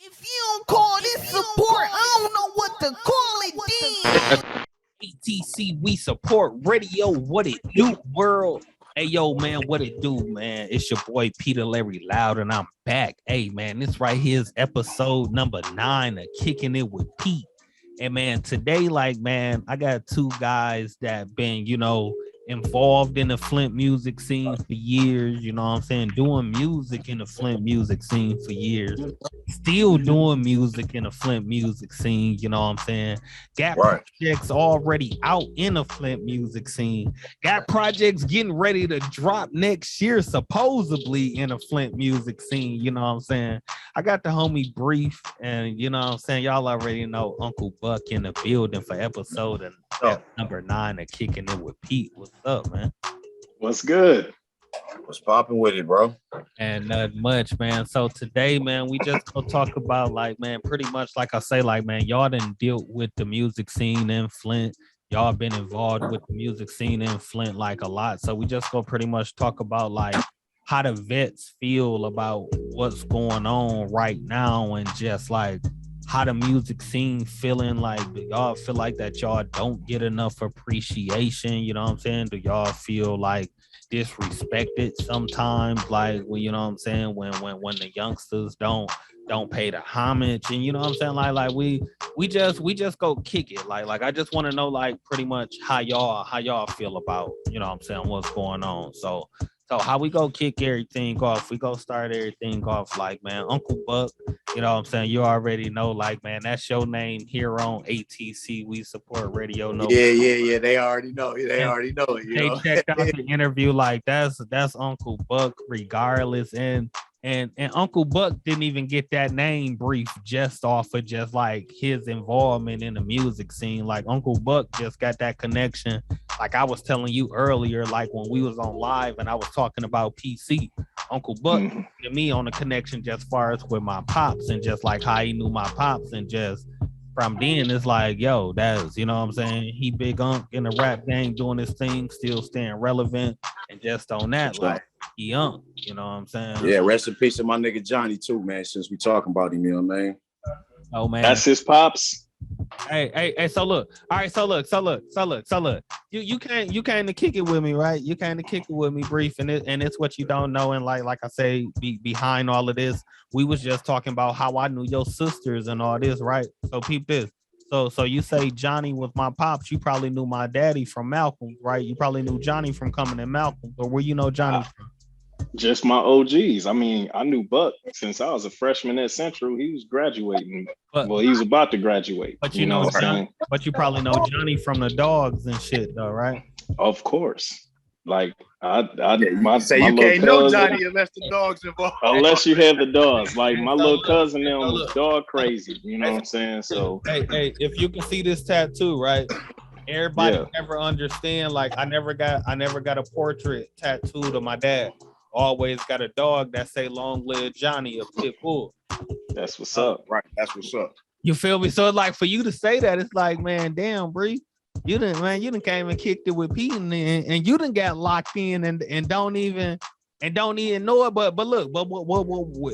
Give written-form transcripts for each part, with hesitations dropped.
If you don't call this support, I don't know what to call it then. ATC, we support radio. What it do, world? Hey, yo, man, what it do, man? It's your boy Peter Larry Loud, and I'm back. Hey, man, this right here is episode number 9 of Kicking It with Pete. And, man, today, man, I got two guys that been, involved in the Flint music scene for years, you know what I'm saying? Doing music in the Flint music scene for years. Still doing music in the Flint music scene, you know what I'm saying? Got projects already out in the Flint music scene. Got projects getting ready to drop next year, supposedly in the Flint music scene, you know what I'm saying? I got the homie Brief, and you know what I'm saying? Y'all already know Uncle Buck in the building for episode number 9 of Kicking It with Pete. What's up, man? What's good? What's popping with it, bro? And not much, man. So today, man, we just gonna talk about pretty much like I say, man, y'all done dealt with the music scene in Flint. Y'all been involved with the music scene in Flint a lot. So we just gonna pretty much talk about how the vets feel about what's going on right now, and just how the music scene feeling. Do y'all feel like that y'all don't get enough appreciation? You know what I'm saying? Do y'all feel disrespected sometimes, when you know what I'm saying, when the youngsters don't pay the homage? And you know what I'm saying, we just go kick it. I just want to know pretty much how y'all feel about, you know what I'm saying, what's going on. So how we go kick everything off? We go start everything off man, Uncle Buck, you know what I'm saying? You already know, man, that's your name here on ATC. We support radio. No, yeah. They already know. They already know it. They checked out the interview. That's Uncle Buck, regardless. And Uncle Buck didn't even get that name Brief just off of just his involvement in the music scene. Uncle Buck just got that connection. I was telling you earlier, when we was on live and I was talking about PC, Uncle Buck and me on the connection just far as with my pops, and just how he knew my pops, and just from then it's yo, that's, you know what I'm saying, he big Unc in the rap game doing his thing, still staying relevant, and just on that, he Unc, you know what I'm saying? Yeah, rest in peace to my nigga Johnny too, man, since we talking about him, you know what I mean? Oh man, that's his pops. Hey, so look. All right, so look. You came to kick it with me, right? You came to kick it with me, Brief, and it's what you don't know. And like I say, behind all of this, we was just talking about how I knew your sisters and all this, right? So peep this. So you say Johnny was my pops. You probably knew my daddy from Malcolm, right? You probably knew Johnny from coming in Malcolm. Or where you know Johnny from? Just my OGs. I mean, I knew Buck since I was a freshman at Central. He was graduating. He was about to graduate. But you know what I'm saying? But you probably know Johnny from the Dogs and shit, though, right? Of course. You can't know Johnny unless the Dogs involved. Unless you have the Dogs. My little cousin now was dog crazy. You know what I'm saying? So hey, if you can see this tattoo, right? Everybody never understand. I never got a portrait tattooed of my dad. Always got a dog that say "Long live Johnny," a pit bull. That's what's up. Right. That's what's up. You feel me? So for you to say that, it's man, damn, Bree, you done came and kicked it with Pete, and you done got locked in and don't even know it. But look,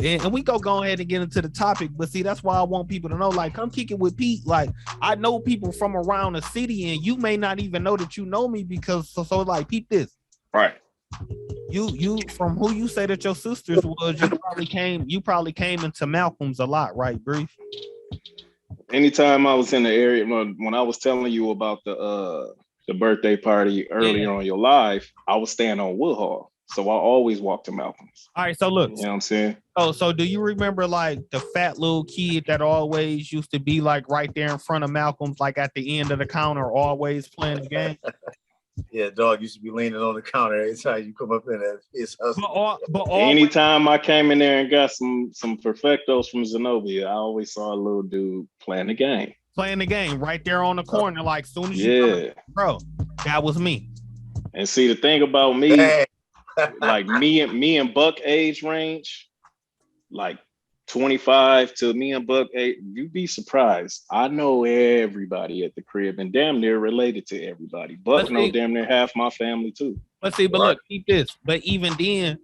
and we go ahead and get into the topic. But see, that's why I want people to know, come kick it with Pete. I know people from around the city, and you may not even know that you know me, because so peep this. Right. You from who you say that your sisters was, you probably came into Malcolm's a lot, right, Brief? Anytime I was in the area, when I was telling you about the birthday party earlier on your live, I was staying on Woodhall, so I always walked to Malcolm's. All right, so look, you know what I'm saying? So do you remember the fat little kid that always used to be right there in front of Malcolm's, at the end of the counter, always playing the game? Yeah, dog used to be leaning on the counter every time you come up in there. It's anytime I came in there and got some perfectos from Zenobia, I always saw a little dude playing the game right there on the corner. Soon as you bro, that was me. And see, the thing about me, me and Buck age range, 25 to me and Buck, you'd be surprised. I know everybody at the crib and damn near related to everybody. Buck know damn near half my family too. Look, keep this. But even then,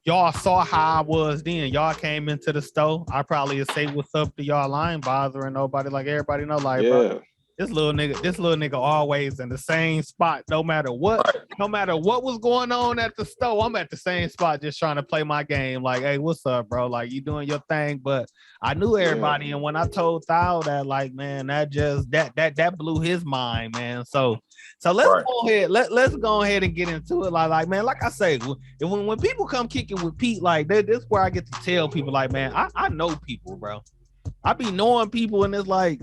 y'all saw how I was then. Y'all came into the store. I probably would say what's up to y'all. I ain't bothering nobody. Like everybody know, like, bro, this little nigga always in the same spot, no matter what. No matter what was going on at the store, I'm at the same spot just trying to play my game. Like, hey, what's up, bro? Like, you doing your thing. But I knew everybody, and when I told Thao that, like, man, that blew his mind, man. So let's go ahead. Let's go ahead and get into it. Like, man, like I say, when people come kicking with Pete, like, this is where I get to tell people, like, man, I know people, bro. I be knowing people, and it's like,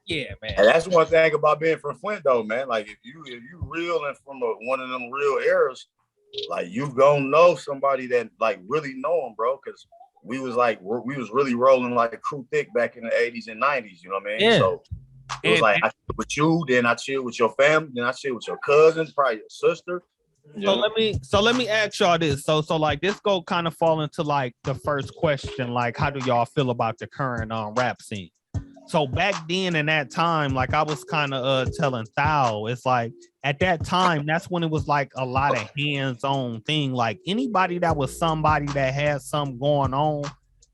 yeah, man. And that's one thing about being from Flint, though, man. Like, if you real and from one of them real eras, like, you gonna know somebody that like really know them, bro. Because we was really rolling like crew thick back in the 80s and 90s. You know what I mean? Yeah. So it was like I chill with you, then I chill with your family, then I chill with your cousins, probably your sister. So let me ask y'all this. So like this go kind of fall into like the first question, like how do y'all feel about the current rap scene? So back then in that time, like I was kind of telling Thao, it's like at that time, that's when it was like a lot of hands-on thing. Like anybody that was somebody that had something going on,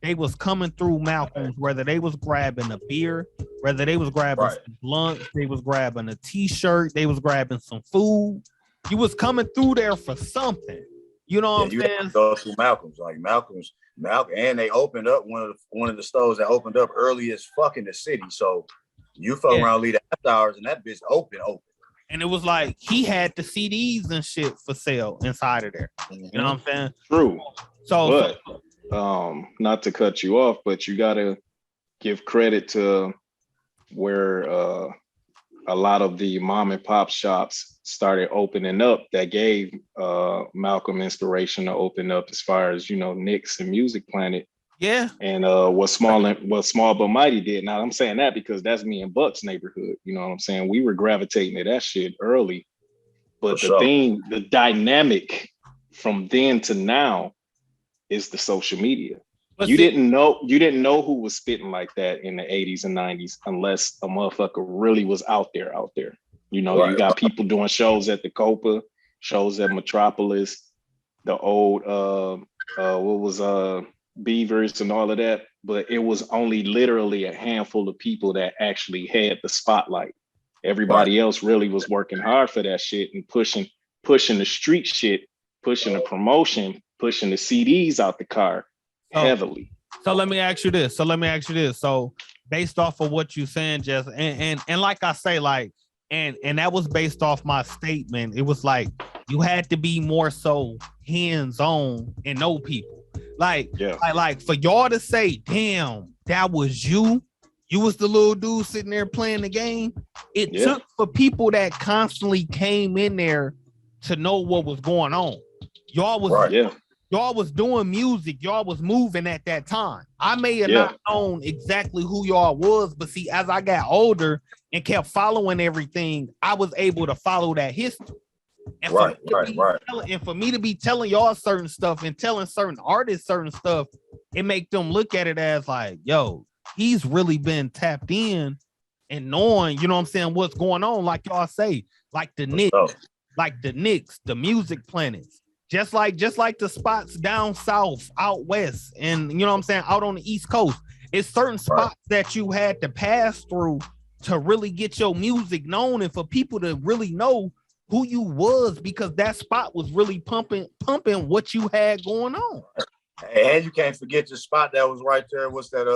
they was coming through Malcolm's, whether they was grabbing a beer, whether they was grabbing some blunts, they was grabbing a t-shirt, they was grabbing some food. You was coming through there for something. You know what I'm saying? Go through Malcolm's, and they opened up one of the stores that opened up early as fuck in the city. So you fuck around, leave the after hours, and that bitch open. And it was like he had the CDs and shit for sale inside of there. You know what I'm saying? True. So, not to cut you off, but you gotta give credit to where a lot of the mom and pop shops started opening up that gave Malcolm inspiration to open up as far as, you know, Nick's and Music Planet. Yeah. And what Small But Mighty did. Now I'm saying that because that's me and Buck's neighborhood. You know what I'm saying? We were gravitating to that shit early. But the dynamic from then to now is the social media. You didn't know who was spitting like that in the 80s and 90s unless a motherfucker really was out there. You know, you got people doing shows at the Copa, shows at Metropolis, the old Beavers and all of that, but it was only literally a handful of people that actually had the spotlight. Everybody else really was working hard for that shit and pushing the street shit, pushing the promotion, pushing the CDs out the car heavily. So let me ask you this. So based off of what you're saying, Jess, and like I say, like, and that was based off my statement. It was like you had to be more so hands-on and know people. Like for y'all to say, damn, that was you. You was the little dude sitting there playing the game. It took for people that constantly came in there to know what was going on. Y'all was doing music. Y'all was moving at that time. I may have not known exactly who y'all was, but see, as I got older and kept following everything, I was able to follow that history. And for me to be telling y'all certain stuff and telling certain artists certain stuff, it make them look at it as like, yo, he's really been tapped in and knowing, you know what I'm saying, what's going on. Like y'all say, like the Knicks, the Music Planets, just like the spots down south, out west, and you know what I'm saying, out on the East Coast. It's certain spots that you had to pass through to really get your music known and for people to really know who you was, because that spot was really pumping what you had going on. And you can't forget the spot that was right there. What's that?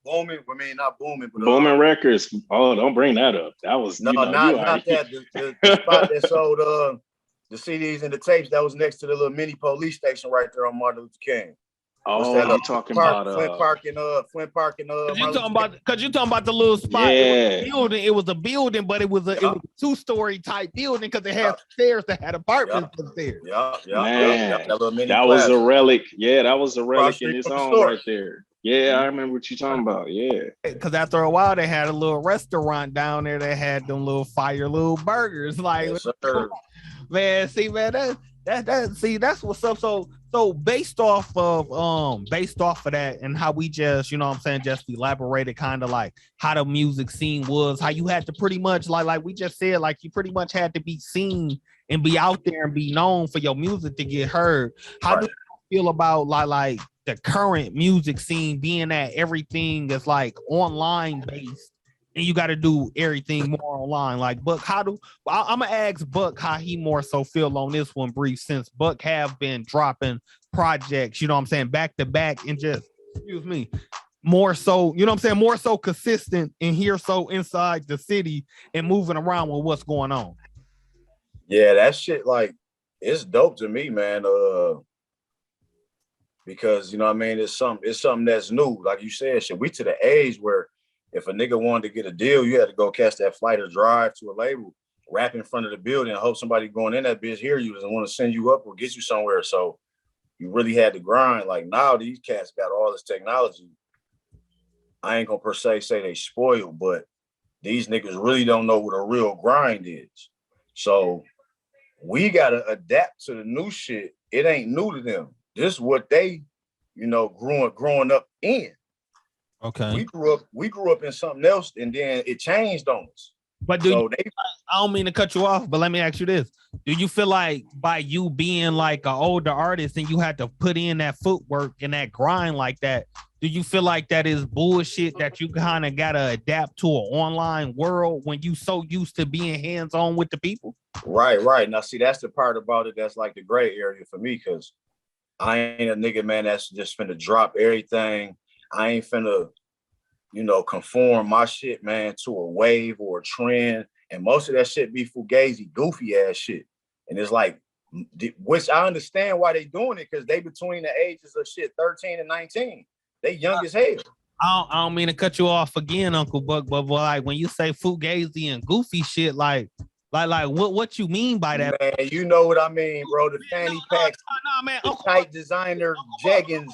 Booming. I mean, not booming, but Booming Records. Oh, don't bring that up. That was not that. The spot that sold the CDs and the tapes that was next to the little mini police station right there on Martin Luther King. Oh, you're talking about Flint Park and you talking about the little spot. It was a building, but it was a 2-story type building because it had stairs that had apartments upstairs. That was a relic. Yeah, that was a relic in its own right there. Yeah, I remember what you're talking about. Yeah, because after a while they had a little restaurant down there that had them little fire little burgers. Like, man, see, man, that's what's up. So based off of that and how we just, you know what I'm saying, just elaborated kind of like how the music scene was, how you had to pretty much like we just said, like you pretty much had to be seen and be out there and be known for your music to get heard. How do you feel about like the current music scene being that everything is like online based and you got to do everything more online? Like Buck, I'm gonna ask Buck how he more so feel on this one, brief, since Buck have been dropping projects, you know what I'm saying, back to back, and just, excuse me, more so, you know what I'm saying, more so consistent and here so inside the city and moving around with what's going on. Yeah, that shit, like, it's dope to me, man. Because, you know what I mean, it's something that's new. Like you said, shit, we to the age where if a nigga wanted to get a deal, you had to go catch that flight or drive to a label, rap in front of the building, and hope somebody going in that bitch hear you and want to send you up or get you somewhere. So you really had to grind. Like, now these cats got all this technology. I ain't gonna per se say they spoiled, but these niggas really don't know what a real grind is. So we gotta adapt to the new shit. It ain't new to them. This is what they, you know, growing up in. Okay. We grew up in something else, and then it changed on us. But I don't mean to cut you off, but let me ask you this. Do you feel like by you being like an older artist and you had to put in that footwork and that grind like that, do you feel like that is bullshit that you kind of got to adapt to an online world when you so used to being hands-on with the people? Right. Now, see, that's the part about it that's like the gray area for me, because I ain't a nigga, man, that's just finna drop everything. I ain't finna, you know, conform my shit, man, to a wave or a trend. And most of that shit be fugazi, goofy ass shit. And it's like, which I understand why they doing it, because they between the ages of shit 13 and 19. They young as hell. I don't mean to cut you off again, Uncle Buck, but like when you say fugazi and goofy shit, like what you mean by that? Man, you know what I mean, bro. The fanny packs, man. The tight designer jeggings.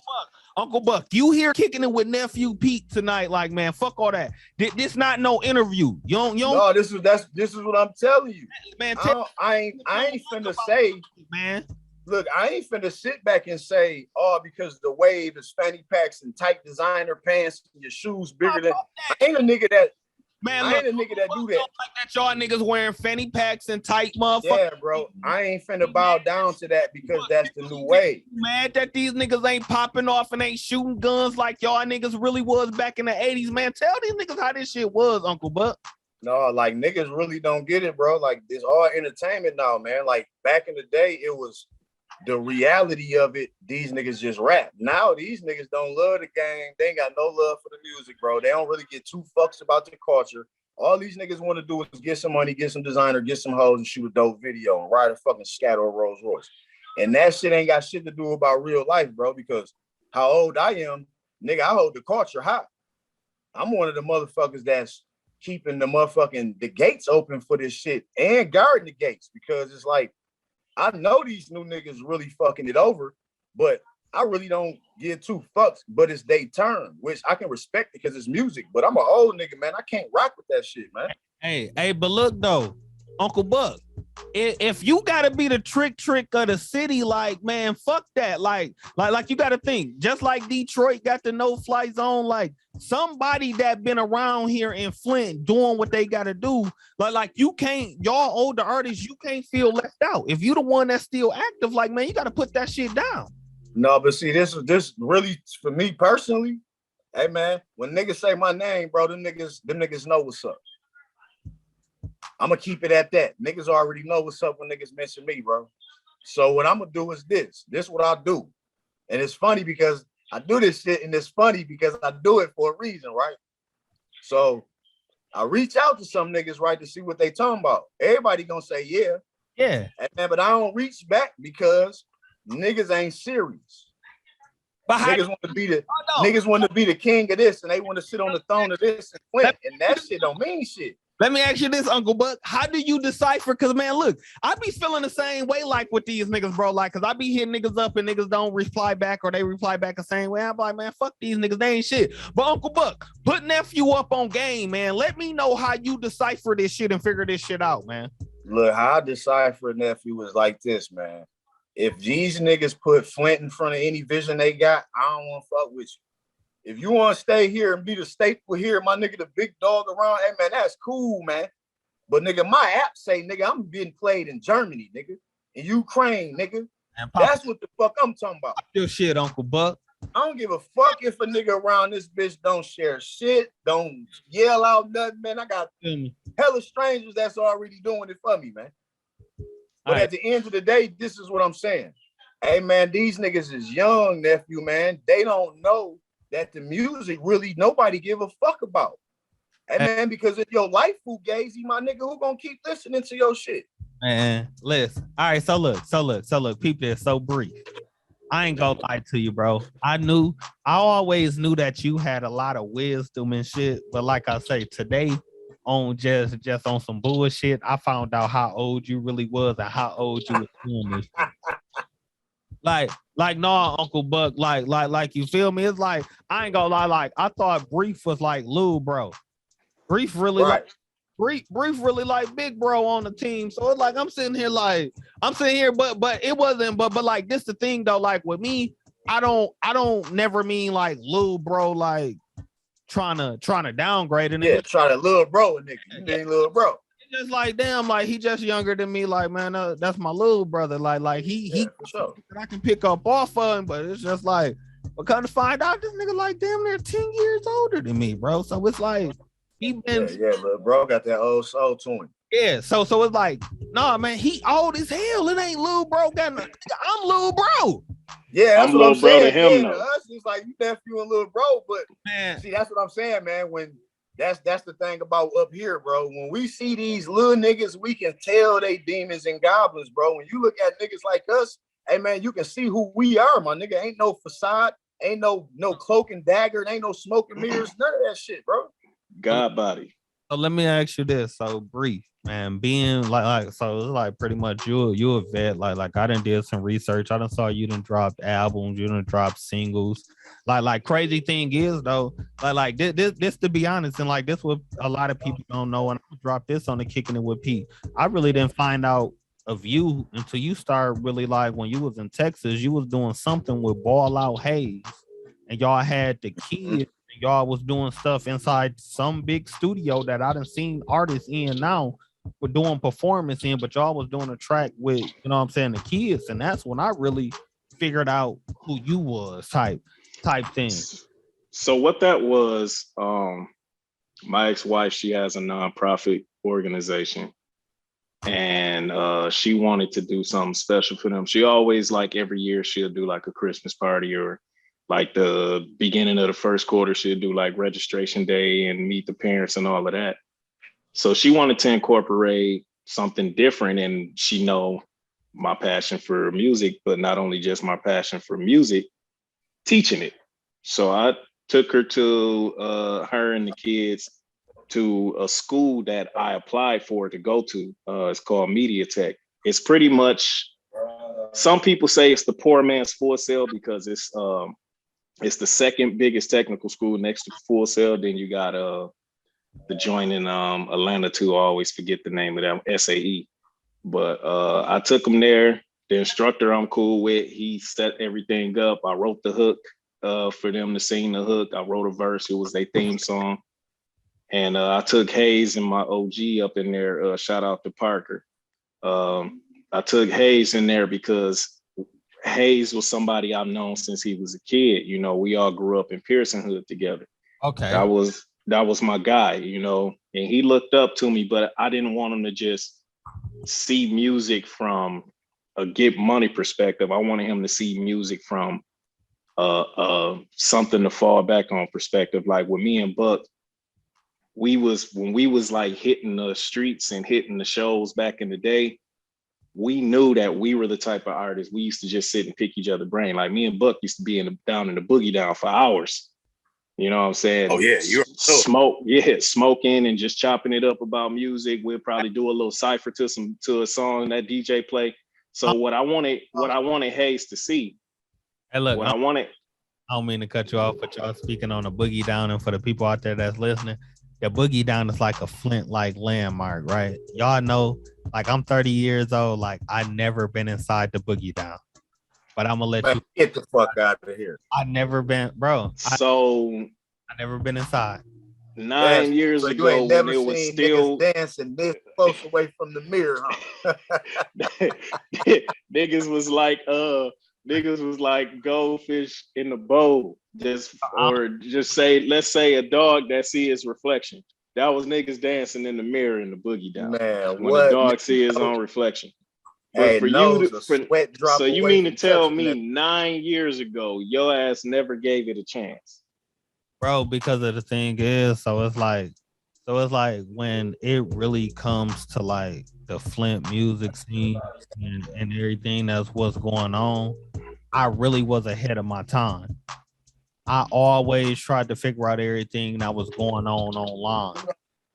Uncle Buck, you here kicking it with nephew Pete tonight? Like, man, fuck all that. This not no interview. You don't. No, this is what I'm telling you, man. I ain't finna say, man. Look, I ain't finna sit back and say, oh, because the wave is fanny packs and tight designer pants and your shoes bigger than. I ain't a nigga that. Man, I ain't a nigga that do that. Like that, y'all niggas wearing fanny packs and tight motherfuckers. Yeah, bro. I ain't finna bow down to that because that's the new way. Mad that these niggas ain't popping off and ain't shooting guns like y'all niggas really was back in the 80s, man. Tell these niggas how this shit was, Uncle Buck. No, like, niggas really don't get it, bro. Like, it's all entertainment now, man. Like, back in the day, it was the reality of it. These niggas just rap. Now these niggas don't love the game. They ain't got no love for the music, bro. They don't really get two fucks about the culture. All these niggas want to do is get some money, get some designer, get some hoes, and shoot a dope video and ride a fucking scat or Rolls Royce. And that shit ain't got shit to do about real life, bro, because how old I am, nigga, I hold the culture high. I'm one of the motherfuckers that's keeping the gates open for this shit and guarding the gates, because it's like, I know these new niggas really fucking it over, but I really don't give two fucks, but it's their turn, which I can respect because it's music. But I'm an old nigga, man. I can't rock with that shit, man. Hey, but look though, Uncle Buck, if you gotta be the trick of the city, like, man, fuck that. Like you gotta think, just like Detroit got the no-fly zone, like somebody that been around here in Flint doing what they gotta do, like you can't, y'all older artists, you can't feel left out. If you the one that's still active, like, man, you gotta put that shit down. No, but see, this really, for me personally, hey man, when niggas say my name, bro, them niggas know what's up. I'm gonna keep it at that. Niggas already know what's up when niggas mention me, bro. So what I'm gonna do is this is what I do. And it's funny because I do this shit, and it's funny because I do it for a reason, right? So I reach out to some niggas, right, to see what they talking about. Everybody gonna say, yeah. Yeah. Man, but I don't reach back because niggas ain't serious. But niggas want to be the king of this, and they want to sit on the throne of this and win. And that shit don't mean shit. Let me ask you this, Uncle Buck. How do you decipher? Because, man, look, I be feeling the same way like with these niggas, bro. Like, because I be hitting niggas up and niggas don't reply back, or they reply back the same way. I'm like, man, fuck these niggas. They ain't shit. But, Uncle Buck, put nephew up on game, man. Let me know how you decipher this shit and figure this shit out, man. Look, how I decipher nephew is like this, man. If these niggas put Flint in front of any vision they got, I don't want to fuck with you. If you want to stay here and be the staple here, my nigga, the big dog around, hey, man, that's cool, man. But nigga, my app say, nigga, I'm being played in Germany, nigga, in Ukraine, nigga. That's what the fuck I'm talking about. Your shit, Uncle Buck. I don't give a fuck if a nigga around this bitch don't share shit, don't yell out nothing, man. I got hella strangers that's already doing it for me, man. But at the end of the day, this is what I'm saying. Hey, man, these niggas is young, nephew, man. They don't know that the music really nobody give a fuck about. Hey, man, because if your life fugazi, my nigga, who gonna keep listening to your shit? Man, listen. All right, so look, peep this, so brief. I ain't gonna lie to you, bro. I always knew that you had a lot of wisdom and shit, but like I say, today on just on some bullshit, I found out how old you really was and how old you was doing this shit. Like, nah, Uncle Buck, like, you feel me? It's like, I ain't gonna lie, like, I thought Brief was like Lou, bro. Brief really Brief really like big bro on the team. So it's like I'm sitting here, but it wasn't. But like this the thing though. Like with me, I don't never mean like Lil bro, like trying to downgrade it. Yeah, trying to little bro a nigga. You mean little bro? It's just like damn, like he just younger than me. Like man, that's my little brother. Like he for sure. I can pick up off of him, but it's just like, but come to find out, this nigga like damn near 10 years older than me, bro. So it's like. He been little bro got that old soul to him. Yeah, so it's like, nah, man, he old as hell. It ain't Lil Bro got no, I'm Lil Bro. Yeah, that's what I'm saying. To him, to us, it's like you nephew and Lil Bro, but man, see, that's what I'm saying, man. When that's the thing about up here, bro. When we see these little niggas, we can tell they demons and goblins, bro. When you look at niggas like us, hey man, you can see who we are, my nigga. Ain't no facade, ain't no cloak and dagger, ain't no smoke and mirrors, none of that shit, bro. God body. So let me ask you this. So Brief, man, being like so it's like pretty much you a vet. Like I done did some research. I done saw you done dropped albums, you done dropped singles. Like crazy thing is though, like this to be honest, and like this what a lot of people don't know. And I dropped this on the Kicking It With Pete. I really didn't find out of you until you started really like when you was in Texas, you was doing something with Ball Out Hayes, and y'all had the kids. Y'all was doing stuff inside some big studio that I done seen artists in now were doing performance in, but y'all was doing a track with, you know what I'm saying, the kids. And that's when I really figured out who you was type thing. So what that was, my ex-wife, she has a nonprofit organization and she wanted to do something special for them. She always, like every year, she'll do like a Christmas party or like the beginning of the first quarter, she'll do like registration day and meet the parents and all of that. So she wanted to incorporate something different, and she know my passion for music, but not only just my passion for music, teaching it. So I took her to her and the kids to a school that I applied for to go to. It's called Media Tech. It's pretty much, some people say it's the poor man's Full Sail because it's the second biggest technical school next to Full Sail. Then you got the joint in Atlanta too. I always forget the name of that, SAE. But I took them there. The instructor I'm cool with, he set everything up. I wrote the hook for them to sing the hook. I wrote a verse. It was their theme song. And I took Hayes and my OG up in there. Shout out to Parker. I took Hayes in there because Hayes was somebody I've known since he was a kid. You know, we all grew up in Pearson Hood together. Okay. That was my guy, you know, and he looked up to me, but I didn't want him to just see music from a get money perspective. I wanted him to see music from something to fall back on perspective. Like with me and Buck, when we was like hitting the streets and hitting the shows back in the day, we knew that we were the type of artists. We used to just sit and pick each other's brain. Like me and Buck used to be down in the boogie down for hours. You know what I'm saying? Oh yeah, smoking and just chopping it up about music. We'll probably do a little cipher to a song that DJ play. So what I wanted Hayes to see. Hey, look, I don't mean to cut you off, but y'all speaking on the boogie down, and for the people out there that's listening, the boogie down is like a Flint-like landmark, right? Y'all know, like I'm 30 years old, like I never been inside the boogie down, but I'm gonna let you get the fuck out of here. I never been, bro. I never been inside. 9 years so you ago ain't when never it was seen still niggas dancing this close away from the mirror, huh? niggas was like goldfish in the bowl. Let's say a dog that see his reflection. That was niggas dancing in the mirror in the boogie down. Man, When a dog see his own reflection. But hey, for nose, you a sweat drop so you away mean to from tell touching me that. 9 years ago your ass never gave it a chance? Bro, because of the thing is, so it's like when it really comes to like the Flint music scene and everything that's what's going on, I really was ahead of my time. I always tried to figure out everything that was going on online.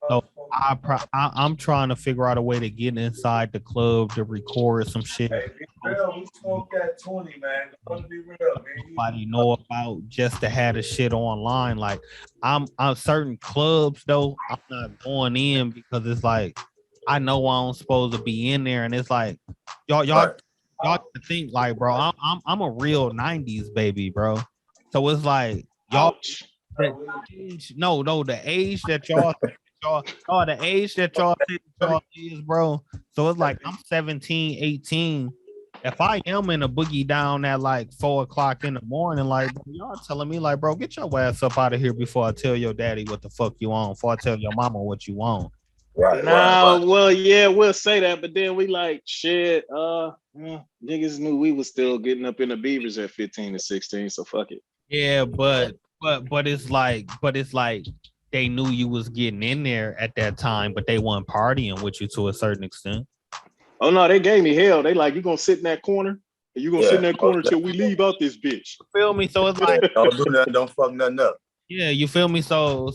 So I'm trying to figure out a way to get inside the club to record some shit. Hey, be real. We smoked that 20, man. Don't be real, man. Nobody know about just to have the shit online. Like I'm certain clubs though, I'm not going in because it's like I know I'm supposed to be in there, and it's like y'all Right. y'all think like, bro, I'm a real '90s baby, bro. So it's like y'all. Ouch. The no, the age that the age that y'all think y'all is, bro. So it's like I'm 17, 18. If I am in a boogie down at like 4 o'clock in the morning, like bro, y'all telling me like, bro, get your ass up out of here before I tell your daddy what the fuck you want, before I tell your mama what you want. Right. Well, yeah, we'll say that, but then we like shit. Niggas knew we was still getting up in the beavers at 15 and 16, so fuck it. Yeah, but it's like they knew you was getting in there at that time, but they weren't partying with you to a certain extent. Oh no, they gave me hell. They like, you gonna sit in that corner, and you gonna sit in that corner till we leave out this bitch. Feel me? So it's like, don't do nothing, don't fuck nothing up. yeah, you feel me? So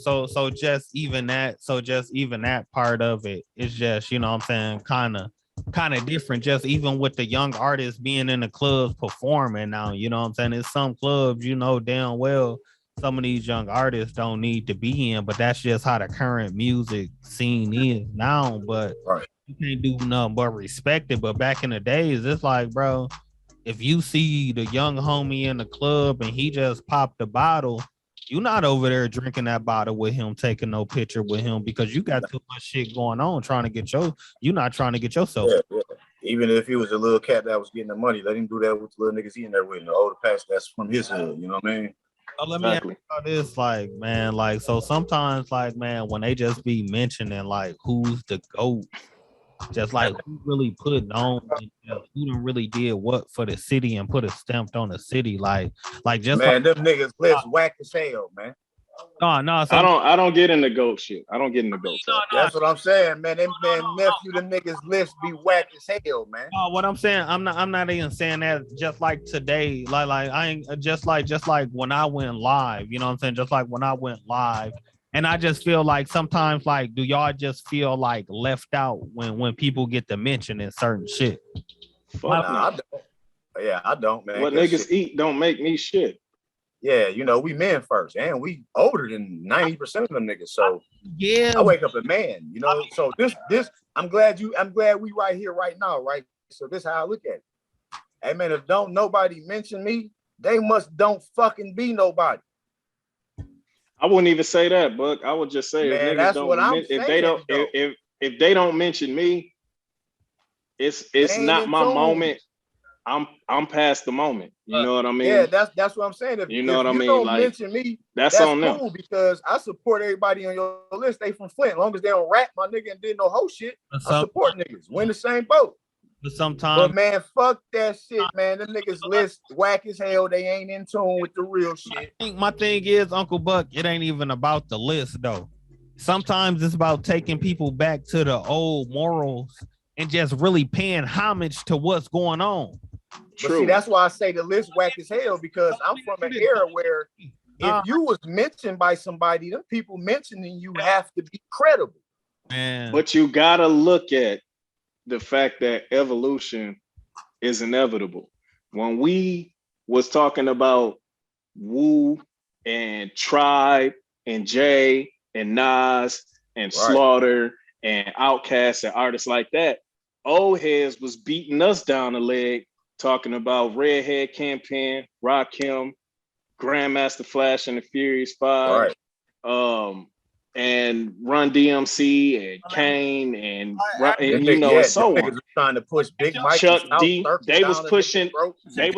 just even that part of it is just, you know what I'm saying, kind of different. Just even with the young artists being in the clubs performing now, you know what I'm saying? There's some clubs, you know damn well some of these young artists don't need to be in, but that's just how the current music scene is now. But Right. you can't do nothing but respect it. But back in the days, it's like, bro, if you see the young homie in the club and he just popped the bottle, you're not over there drinking that bottle with him, taking no picture with him because you got too much shit going on trying to get you're not trying to get yourself. Yeah. Even if he was a little cat that was getting the money, let him do that with the little niggas he in there with. The older past that's from his hood, you know what I mean? So let me ask you about this, like, man, like, so sometimes, like, man, when they just be mentioning, like, who's the GOAT, just like who really putting on, who done really did what for the city and put a stamp on the city, like just man, them niggas list whack as hell, man. No. So I don't get into GOAT shit. I don't get into GOAT talk. That's what I'm saying, man. Them nephew, them niggas list be whack as hell, man. What I'm saying, I'm not even saying that just like today, like I ain't just like when I went live, you know what I'm saying? Just like when I went live. And I just feel like sometimes, like, do y'all just feel like left out when people get to mention in certain shit? Fuck no. I don't. Yeah, I don't, man. What niggas eat don't make me shit. Yeah, you know, we men first, and we older than 90% of them niggas. So yeah, I wake up a man, you know. So this I'm glad we right here right now, right? So this how I look at it. Hey man, if don't nobody mention me, they don't fucking be nobody. I wouldn't even say that, Buck. I would just say, man, that's what I'm saying. If they don't mention me, it's not my moment. I'm past the moment. You know what I mean? Yeah, that's what I'm saying. If you don't mention me, that's on cool them. Because I support everybody on your list. They from Flint. As long as they don't rap, my nigga, and did no whole shit, I support niggas. We're in the same boat. But man, fuck that shit, man. Them niggas list whack as hell. They ain't in tune with the real shit. My thing is, Uncle Buck, it ain't even about the list though. Sometimes it's about taking people back to the old morals and just really paying homage to what's going on. But see, that's why I say the list whack as hell, because I'm from an era where if you was mentioned by somebody, them people mentioning you have to be credible. Man. But you gotta look at the fact that evolution is inevitable. When we was talking about Wu and Tribe and Jay and Nas and Slaughter and Outkast and artists like that, old heads was beating us down the leg, talking about Redhead Campaign, Rakim, Grandmaster Flash and the Furious Five, and Run DMC and Kane and you know, and so on. Niggas was trying to push Big Mike, Chuck D. They was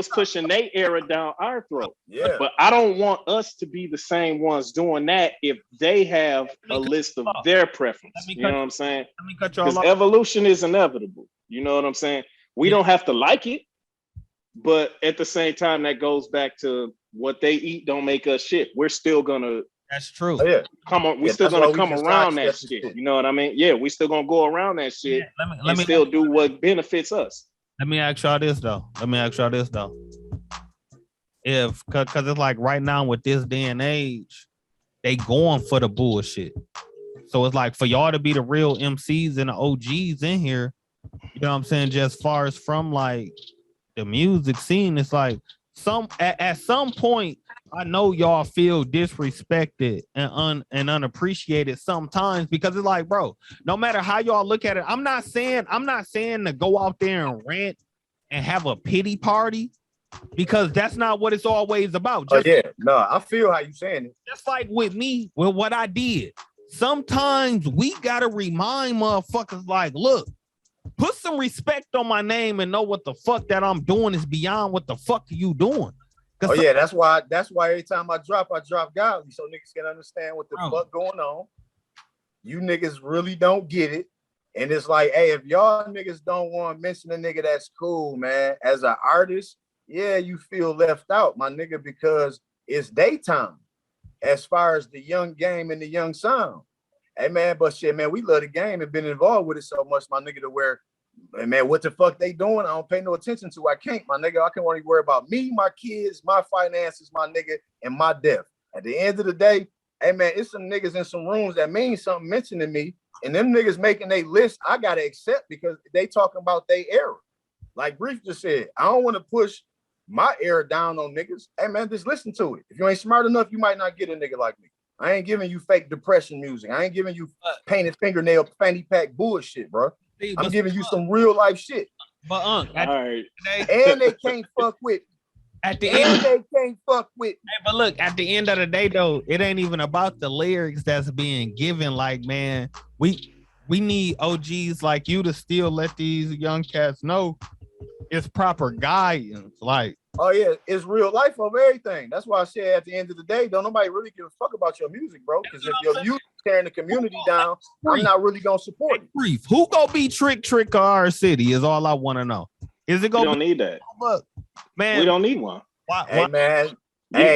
pushing their era down our throat. Yeah. But I don't want us to be the same ones doing that if they have a list of their preference. You know what I'm saying? Because evolution is inevitable. You know what I'm saying? We don't have to like it, but at the same time, that goes back to what they eat don't make us shit. We're still gonna. That's true. Oh, yeah. Come on, we're still gonna come around that shit. You know what I mean? Yeah, we still gonna go around that shit and still do what benefits us. Let me ask y'all this though. If cause it's like right now with this day and age, they going for the bullshit. So it's like for y'all to be the real MCs and the OGs in here, you know what I'm saying? Just far as from like the music scene, it's like at some point, I know y'all feel disrespected and unappreciated sometimes because it's like, bro, no matter how y'all look at it, I'm not saying to go out there and rant and have a pity party because that's not what it's always about. I feel how you saying it. Just like with me, with what I did. Sometimes we gotta remind motherfuckers like, look, put some respect on my name and know what the fuck that I'm doing is beyond what the fuck are you doing. Oh yeah, that's why every time I drop godly so niggas can understand what the fuck going on. You niggas really don't get it. And it's like, hey, if y'all niggas don't want to mention a nigga, that's cool, man. As an artist, yeah, you feel left out, my nigga, because it's daytime as far as the young game and the young sound. Hey man, but shit, man, we love the game and been involved with it so much, my nigga, to where, man, what the fuck they doing? I don't pay no attention to. I can't, my nigga. I can only worry about me, my kids, my finances, my nigga, and my death. At the end of the day, hey man, it's some niggas in some rooms that mean something mentioning me, and them niggas making a list I gotta accept because they talking about their era. Like Brief just said, I don't want to push my era down on niggas. Hey man, just listen to it. If you ain't smart enough, you might not get a nigga like me. I ain't giving you fake depression music. I ain't giving you painted fingernail fanny pack bullshit, bro. I'm giving you some real life shit. But and they can't fuck with me. At the end, they can't fuck with me. Hey, but look, at the end of the day, though, it ain't even about the lyrics that's being given. Like, man, we need OGs like you to still let these young cats know it's proper guidance. Like, oh yeah, it's real life over everything. That's why I say at the end of the day, don't nobody really give a fuck about your music, bro. Because if your music tearing the community down, I'm not really gonna support it. Brief. Who gonna be Trick or our city is all I want to know. Is it gonna? We don't need that. Look, man, we don't need one. Hey man,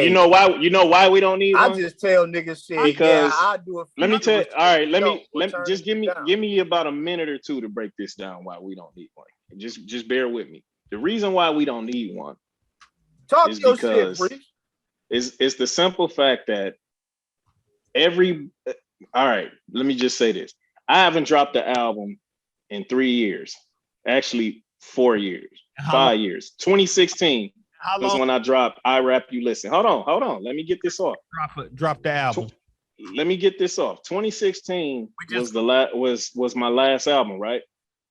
you know why? You know why we don't need one? I just tell niggas shit. Because I do it. Let me tell you. All right, let me just give me about a minute or two to break this down. Why we don't need one? Just bear with me. The reason why we don't need one. Talk is your because shit, it's the simple fact that all right, let me just say this. I haven't dropped the album in 3 years. Actually, 4 years, 5 years. 2016 was when I dropped I Rap You Listen. Hold on. Let me get this off. Drop the album. Let me get this off. 2016 was my last album, right?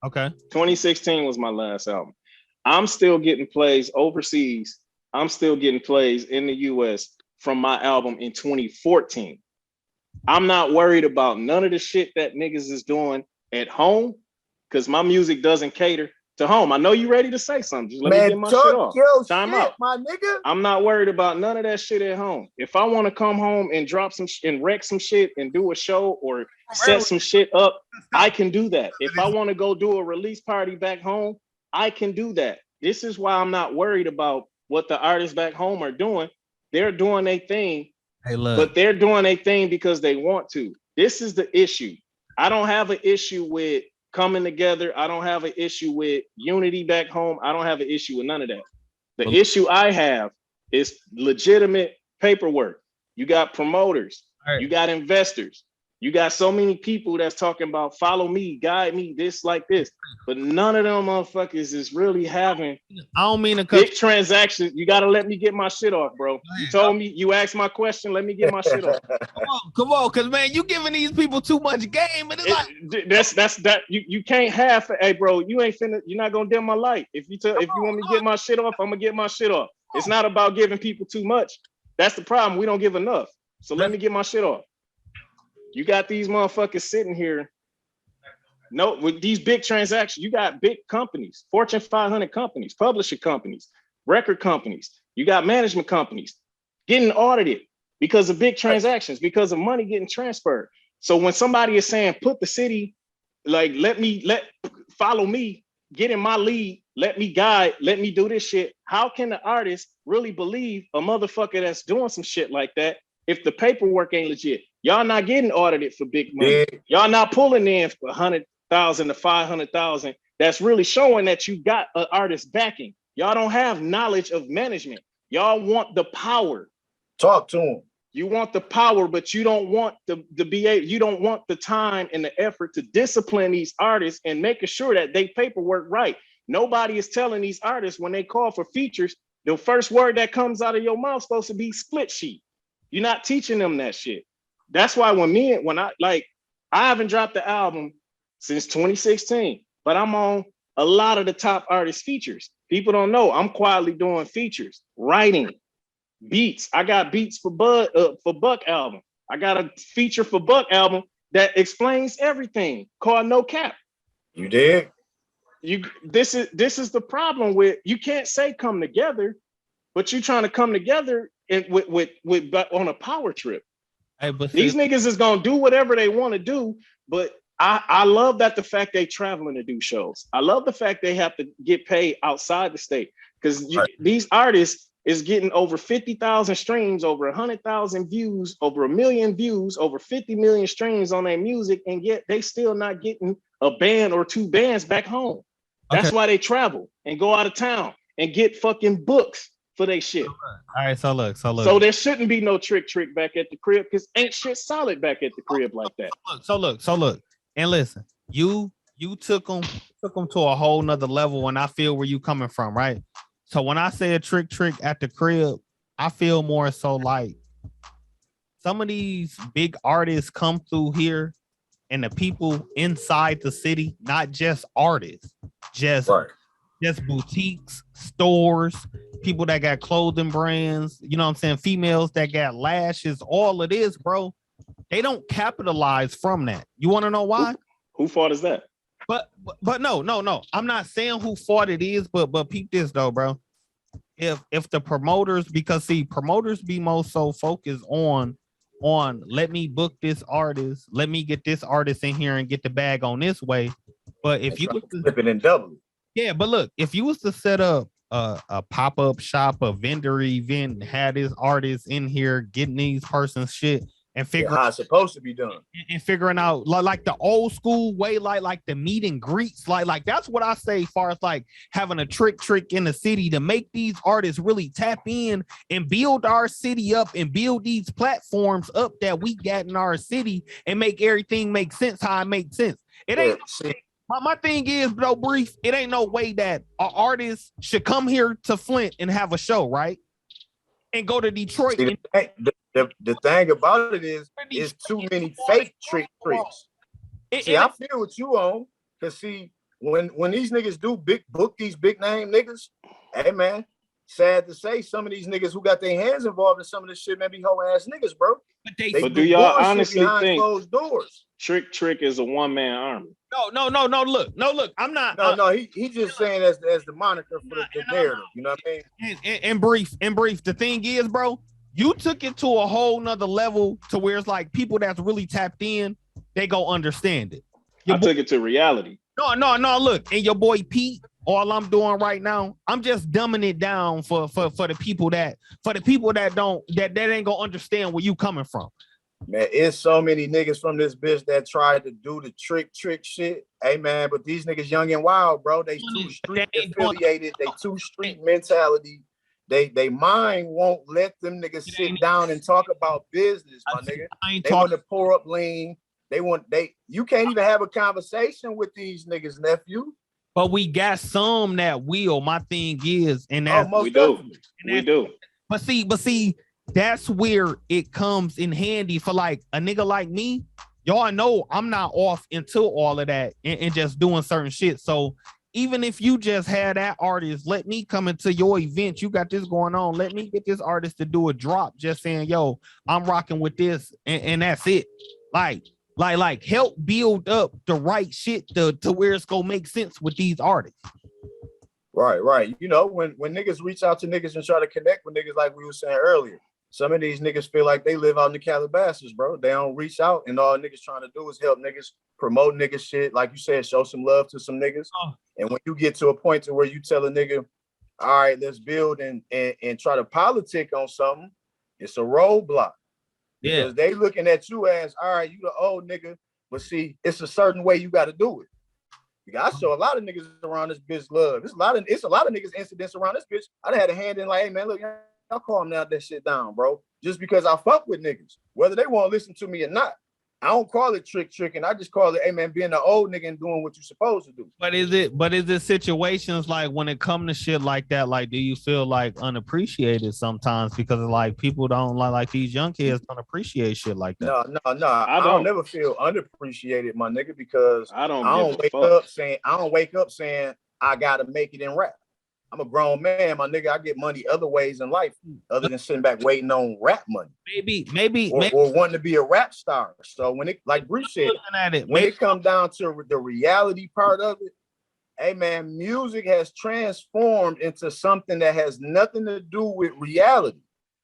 Okay. 2016 was my last album. I'm still getting plays overseas. I'm still getting plays in the US from my album in 2014. I'm not worried about none of the shit that niggas is doing at home because my music doesn't cater to home. I know you ready to say something. Just let me get my shit off. Time out. My nigga. I'm not worried about none of that shit at home. If I want to come home and drop some and wreck some shit and do a show or set some shit up, I can do that. If I want to go do a release party back home, I can do that. This is why I'm not worried about what the artists back home are doing. They're doing a thing, but they're doing a thing because they want to. This is the issue. I don't have an issue with coming together. I don't have an issue with unity back home. I don't have an issue with none of that. The issue I have is legitimate paperwork. You got promoters, you got investors, you got so many people that's talking about follow me, guide me, this like this, but none of them motherfuckers is really having I don't mean to big transactions. You got to let me get my shit off, bro. You told me, you asked my question, let me get my shit off. Come on, because man, you giving these people too much game, and it's that's that you can't have. Hey, bro, you ain't finna. You're not gonna dim my light. If you want me to get my shit off, I'm gonna get my shit off. It's not about giving people too much. That's the problem. We don't give enough. So let me get my shit off. You got these motherfuckers sitting here. No, with these big transactions, you got big companies, Fortune 500 companies, publisher companies, record companies. You got management companies getting audited because of big transactions, because of money getting transferred. So when somebody is saying, put the city, like, follow me, get in my lead, let me guide, let me do this shit. How can the artist really believe a motherfucker that's doing some shit like that if the paperwork ain't legit? Y'all not getting audited for big money. Yeah. Y'all not pulling in for 100,000 to 500,000. That's really showing that you got an artist backing. Y'all don't have knowledge of management. Y'all want the power. Talk to them. You want the power, but you don't want you don't want the time and the effort to discipline these artists and making sure that they paperwork right. Nobody is telling these artists when they call for features, the first word that comes out of your mouth is supposed to be split sheet. You're not teaching them that shit. That's why I haven't dropped the album since 2016, but I'm on a lot of the top artist features. People don't know I'm quietly doing features, writing, beats. I got beats for Buck album. I got a feature for Buck album that explains everything called No Cap. You did? This is the problem with, you can't say come together, but you trying to come together and with on a power trip. Hey, but these niggas is gonna do whatever they want to do, but I love that the fact they traveling to do shows. I love the fact they have to get paid outside the state, because these artists is getting over 50,000 streams, over 100,000 views, over 1 million views, over 50 million streams on their music, and yet they still not getting a band or 2 bands back home. That's why they travel and go out of town and get fucking books for their shit. All right, so look. So there shouldn't be no trick back at the crib, because ain't shit solid back at the crib like that. So look. And listen, you took them to a whole nother level, and I feel where you coming from, right? So when I say a trick at the crib, I feel more so like some of these big artists come through here, and the people inside the city, not just artists, just boutiques, stores, people that got clothing brands, you know what I'm saying? Females that got lashes, all of this, bro. They don't capitalize from that. You want to know why? Who fault is that? But no. I'm not saying who fault it is, but peep this though, bro. If the promoters, because see, promoters be most so focused on let me book this artist, let me get this artist in here and get the bag on this way. But if you flip it and double it. Yeah, but look, if you was to set up a pop-up shop, a vendor event, have this artist in here getting these persons shit and figure how it's supposed to be done, and figuring out like the old school way, like the meet and greets, like that's what I say as far as like having a trick in the city to make these artists really tap in and build our city up and build these platforms up that we got in our city and make everything make sense how it makes sense. It ain't my thing is, bro, brief, it ain't no way that an artist should come here to Flint and have a show, right? And go to Detroit. See, the thing about it is too many fake tricks. I feel what you on, because see, when these niggas do book these big name niggas, hey man, sad to say, some of these niggas who got their hands involved in some of this shit may be hoe ass niggas, bro. But do y'all honestly think closed doors? Trick is a one-man army? No. Look. I'm not. No. He just saying as the moniker for the narrative. You know what I mean? In brief. The thing is, bro, you took it to a whole nother level to where it's like people that's really tapped in, they go understand it. I took it to reality. No. Look, and your boy Pete. All I'm doing right now, I'm just dumbing it down for the people that ain't gonna understand where you coming from. Man, it's so many niggas from this bitch that tried to do the trick shit. Hey man, but these niggas young and wild, bro. They too street affiliated. They too street mentality. They mind won't let them niggas sit down and talk about business, my nigga. They want to pour up lean. You can't even have a conversation with these niggas, nephew. But we got some that will. My thing is, and that's we do. But see, that's where it comes in handy for like a nigga like me. Y'all know I'm not off into all of that and just doing certain shit. So even if you just had that artist, let me come into your event. You got this going on. Let me get this artist to do a drop, just saying, yo, I'm rocking with this, and that's it. Like help build up the right shit to where it's gonna make sense with these artists. Right. You know, when niggas reach out to niggas and try to connect with niggas, like we were saying earlier, some of these niggas feel like they live out in the Calabasas, bro. They don't reach out, and all niggas trying to do is help niggas promote niggas shit. Like you said, show some love to some niggas. And when you get to a point to where you tell a nigga, all right, let's build and try to politic on something, it's a roadblock. Yeah. Because they looking at you as, all right, you the old nigga, but see, it's a certain way you got to do it. I show a lot of niggas around this bitch love. It's a lot of niggas incidents around this bitch. I done had a hand in like, hey man, look, y'all calm that shit down, bro. Just because I fuck with niggas, whether they want to listen to me or not. I don't call it tricking. I just call it, hey man, being an old nigga and doing what you're supposed to do. But is it situations like when it come to shit like that, like do you feel like unappreciated sometimes because of like people don't like these young kids don't appreciate shit like that? No. I don't never feel unappreciated, my nigga, because I don't wake up saying I gotta make it in rap. I'm a grown man, my nigga. I get money other ways in life other than sitting back waiting on rap money. Maybe or wanting to be a rap star. So when it, like Bree said, when it comes down to the reality part of it, hey man, music has transformed into something that has nothing to do with reality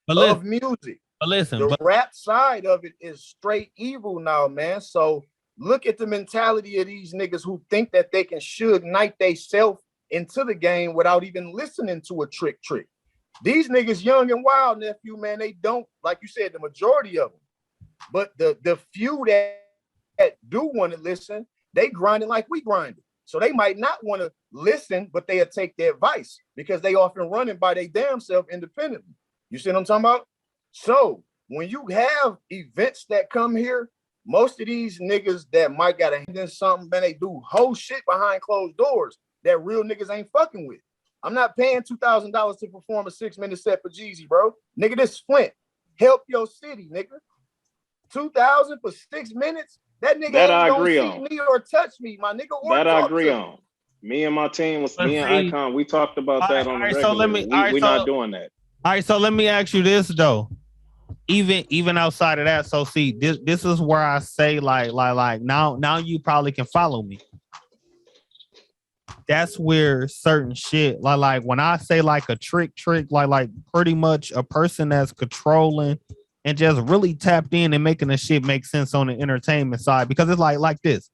of music. The rap side of it is straight evil now, man. So look at the mentality of these niggas who think that they can ignite themselves into the game without even listening to a trick. These niggas young and wild, nephew, man, they don't, like you said, the majority of them. But the few that do want to listen, they grinding like we grinding. So they might not want to listen, but they'll take their advice because they often running by their damn self independently. You see what I'm talking about? So when you have events that come here, most of these niggas that might got a hand in something, man, they do whole shit behind closed doors that real niggas ain't fucking with. I'm not paying $2,000 to perform a 6-minute set for Jeezy, bro. Nigga, this Flint. Help your city, nigga. $2,000 for 6 minutes? That nigga ain't gonna see me or touch me, my nigga. That I agree on. Me and my team me and Icon, we talked about that on the regular. So we're not doing that. All right, so let me ask you this though. Even outside of that, so see, this is where I say like now you probably can follow me. That's where certain shit like when I say like a trick like pretty much a person that's controlling and just really tapped in and making the shit make sense on the entertainment side, because it's like this.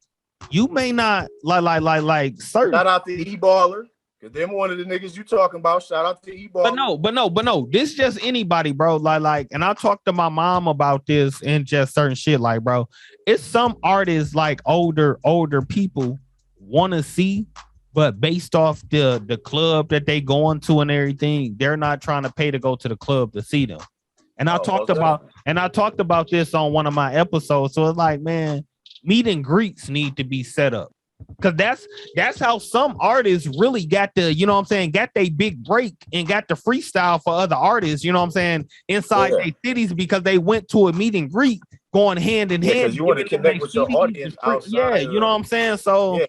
You may not like certain. Shout out to E-Baller, because them one of the niggas you talking about. Shout out to E-Baller. But no, this just anybody, bro. Like, and I talked to my mom about this and just certain shit. Like, bro, it's some artists like older people want to see. But based off the club that they going to and everything, they're not trying to pay to go to the club to see them. And I talked about this on one of my episodes. So it's like, man, meet and greets need to be set up. Cause that's how some artists really got the, you know what I'm saying, got they big break and got the freestyle for other artists, you know what I'm saying, inside their cities, because they went to a meet and greet going hand in hand. Because you want to connect with your audience outside. You know what I'm saying? So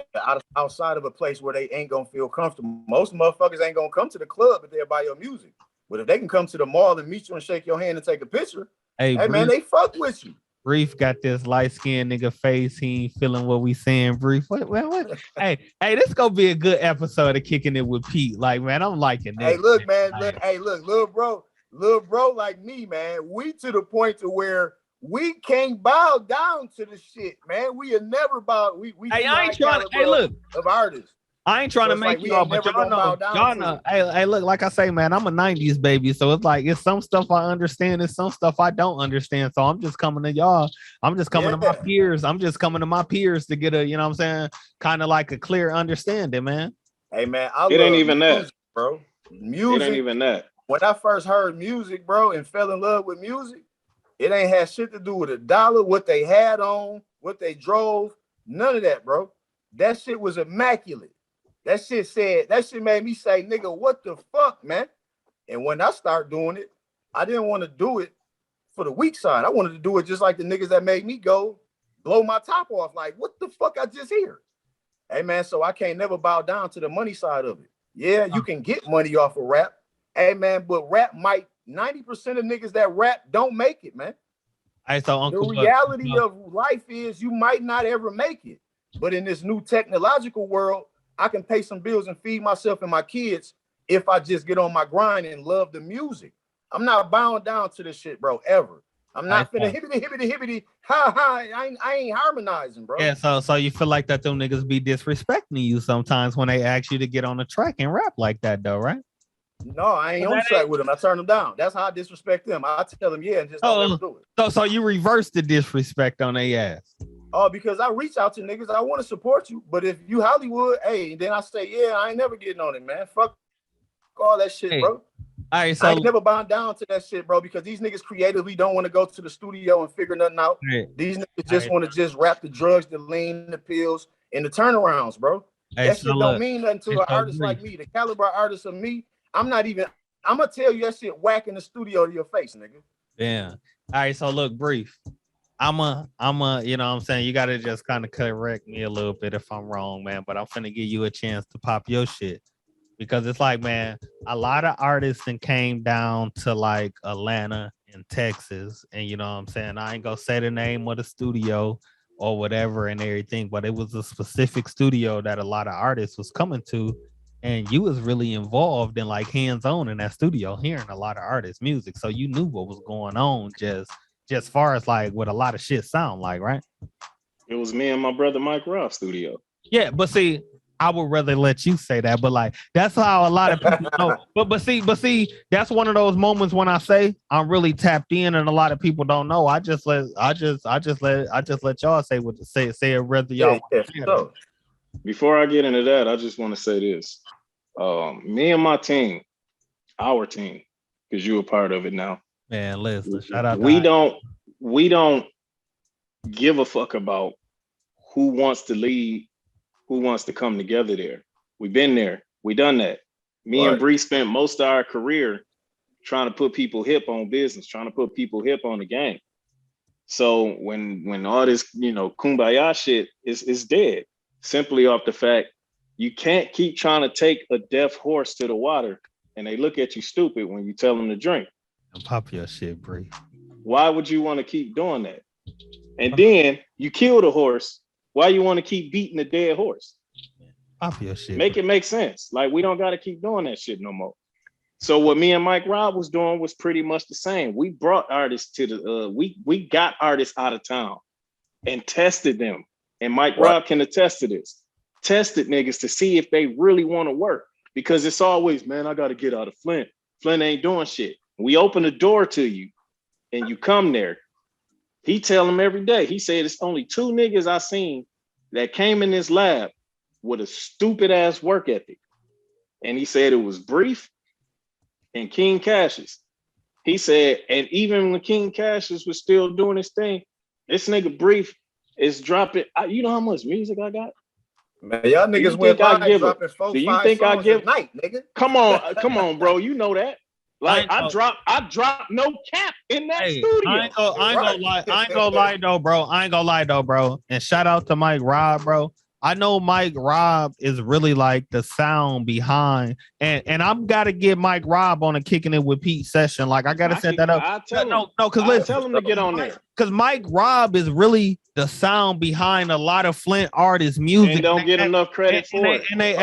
outside of a place where they ain't gonna feel comfortable. Most motherfuckers ain't gonna come to the club if they're by your music. But if they can come to the mall and meet you and shake your hand and take a picture, hey man, they fuck with you. Brief got this light-skinned nigga face. He ain't feeling what we saying, Brief. What? hey, this gonna be a good episode of Kicking It with Pete. Like, man, I'm liking this. Hey, look, man. Look, little bro, like me, man. We to the point to where we can't bow down to the shit, man. We have never bow. We I ain't trying to. Hey, look, of artists. I ain't trying to make you all, but y'all know. Hey, look, like I say, man, I'm a 90s baby. So it's like, it's some stuff I understand and some stuff I don't understand. So I'm just coming to y'all. I'm just coming to my peers. I'm just coming to my peers to get a, you know what I'm saying, kind of like a clear understanding, man. Hey, man, it ain't even that, bro. Music. It ain't even that. When I first heard music, bro, and fell in love with music, it ain't had shit to do with a dollar, what they had on, what they drove, none of that, bro. That shit was immaculate. That shit made me say, nigga, what the fuck, man? And when I start doing it, I didn't want to do it for the weak side. I wanted to do it just like the niggas that made me go blow my top off. Like, what the fuck I just hear? Hey, man, so I can't never bow down to the money side of it. Yeah, you can get money off of rap. Hey, man, but rap 90% of niggas that rap don't make it, man. So The Uncle reality Buck, of life is you might not ever make it. But in this new technological world, I can pay some bills and feed myself and my kids if I just get on my grind and love the music. I'm not bound down to this shit, bro, ever. I'm not finna hibbity, ha ha. I ain't harmonizing, bro. yeah, so you feel like that them niggas be disrespecting you sometimes when they ask you to get on the track and rap like that though, right? No, I ain't on the track with them. I turn them down. That's how I disrespect them. I tell them yeah and just don't ever do it. So you reverse the disrespect on their ass. Oh, because I reach out to niggas. I want to support you. But if you Hollywood, hey, then I say, yeah, I ain't never getting on it, man. Fuck all that shit, bro. All right, so I ain't never bound down to that shit, bro, because these niggas creatively don't want to go to the studio and figure nothing out. These niggas just want to just rap the drugs, the lean, the pills, and the turnarounds, bro. That shit don't mean nothing to an artist like me. The caliber artist of me, I'm gonna tell you that shit whack in the studio to your face, nigga. Yeah. All right, so look, brief. I'm a, you know what I'm saying? You gotta just kind of correct me a little bit if I'm wrong, man. But I'm finna give you a chance to pop your shit. Because it's like, man, a lot of artists and came down to like Atlanta and Texas. And you know what I'm saying? I ain't gonna say the name of the studio or whatever and everything, but it was a specific studio that a lot of artists was coming to. And you was really involved in like hands-on in that studio, hearing a lot of artists' music. So you knew what was going on just far as like what a lot of shit sound like, right? It was me and my brother Mike Robb studio. Yeah, but see, I would rather let you say that, but like that's how a lot of people know. But see, that's one of those moments when I say I'm really tapped in, and a lot of people don't know. I just let y'all say what to say it whether y'all. So. Before I get into that, I just want to say this: me and my team, our team, because you're a part of it now. Man, listen, shout out. We don't give a fuck about who wants to lead. Who wants to come together there? We've been there. We done that. Me and Bree spent most of our career trying to put people hip on business, trying to put people hip on the game. So when all this, kumbaya shit is dead, simply off the fact you can't keep trying to take a deaf horse to the water and they look at you stupid when you tell them to drink. And pop your shit, Bree. Why would you want to keep doing that? And then you kill the horse. Why you want to keep beating a dead horse? Pop your shit. Make it make sense. Like, we don't got to keep doing that shit no more. So what me and Mike Robb was doing was pretty much the same. We brought artists to the we got artists out of town and tested them. And Mike Robb can attest to this. Tested niggas to see if they really want to work. Because it's always, man, I got to get out of Flint. Flint ain't doing shit. We open the door to you and you come there. He tell them every day. He said it's only 2 niggas I seen that came in this lab with a stupid ass work ethic. And he said it was Brief and King Cassius. He said, and even when King Cassius was still doing his thing, this nigga Brief is dropping. You know how much music I got? Man, y'all niggas went live dropping 4, 5 songs a night, nigga. Come on, bro. You know that. Like I dropped no cap in that studio. I ain't gonna lie though, bro. And shout out to Mike Robb, bro. I know Mike Robb is really like the sound behind, and I'm gotta get Mike Robb on a Kicking It with Pete session. Like I gotta set that up. Because tell him to get on there. Because Mike Robb is really the sound behind a lot of Flint artists' music. And don't get enough credit for it. And they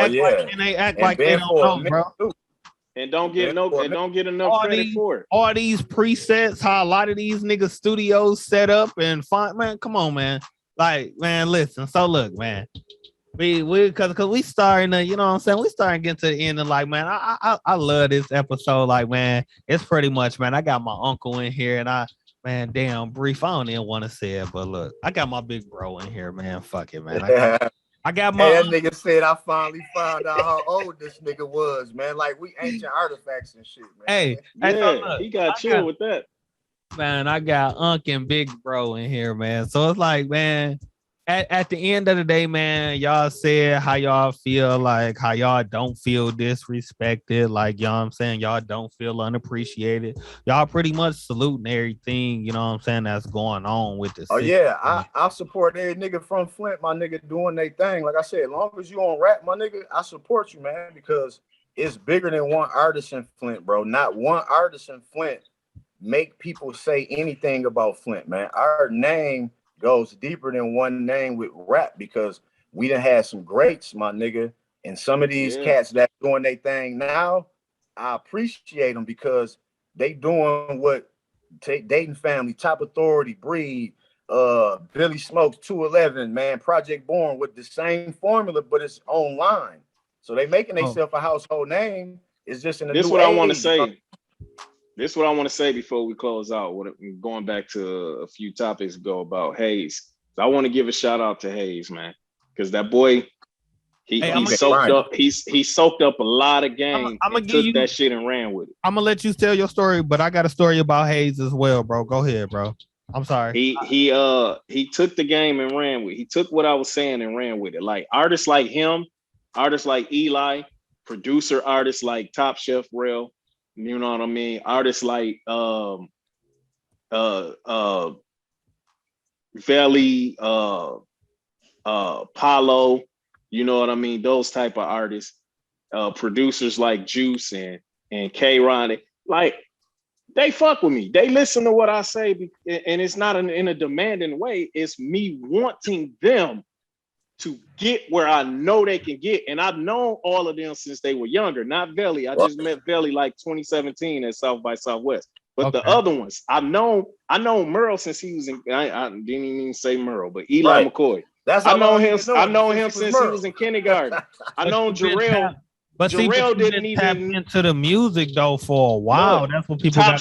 act like they don't know, bro. And don't get enough credit for it. All these presets, how a lot of these niggas studios set up and find, man, come on, man. Like, man, listen. So look, man, we cause we starting to, you know what I'm saying? We starting to get to the end and like, man, I love this episode. Like, man, it's pretty much, man, I got my uncle in here and man, damn, Brief, I don't even want to say it, but look, I got my big bro in here, man. Fuck it, man. I got my that nigga said I finally found out how old this nigga was, man. Like we ancient artifacts and shit, man. Hey, yeah, he got chill with that. Man, I got Unc and Big Bro in here, man. So it's like, man, at the end of the day, man, y'all said how y'all feel, like how y'all don't feel disrespected, like, you know what I'm saying, y'all don't feel unappreciated. Y'all pretty much saluting everything, you know what I'm saying, that's going on with this. Oh yeah, I support every nigga from Flint, my nigga, doing their thing. Like I said, as long as you on rap, my nigga, I support you, man, because it's bigger than one artist in Flint, bro. Not one artist in Flint make people say anything about Flint, man. Our name goes deeper than one name with rap because we done had some greats, my nigga. And some of these cats that doing their thing now, I appreciate them because they doing what Dayton Family, Top Authority, Breed, Billy Smokes, 211, man, Project Born with the same formula, but it's online. So they making themselves a household name. It's just in the this new what I age. want to say. This is what I want to say before we close out. Going back to a few topics ago about Hayes. So I want to give a shout out to Hayes, man, because that boy, he soaked up. He soaked up a lot of game and took that shit and ran with it. I'm gonna let you tell your story, but I got a story about Hayes as well, bro. Go ahead, bro. I'm sorry. He took the game and ran with it. He took what I was saying and ran with it. Like artists like him, artists like Eli, producer artists like Top Chef Rail. You know what I mean? Artists like Veli, Paulo, you know what I mean? Those type of artists, producers like Juice and K-Ron, like they fuck with me. They listen to what I say, and it's not in a demanding way. It's me wanting them to get where I know they can get. And I've known all of them since they were younger, not Veli. I just met Veli like 2017 at South by Southwest. But the other ones, I know Merle since he was in, I didn't even say Merle, but Eli McCoy. I know him since he was in kindergarten. I know Jarrell. But Jarrell didn't even tap into the music though for a while. Look, that's what people Top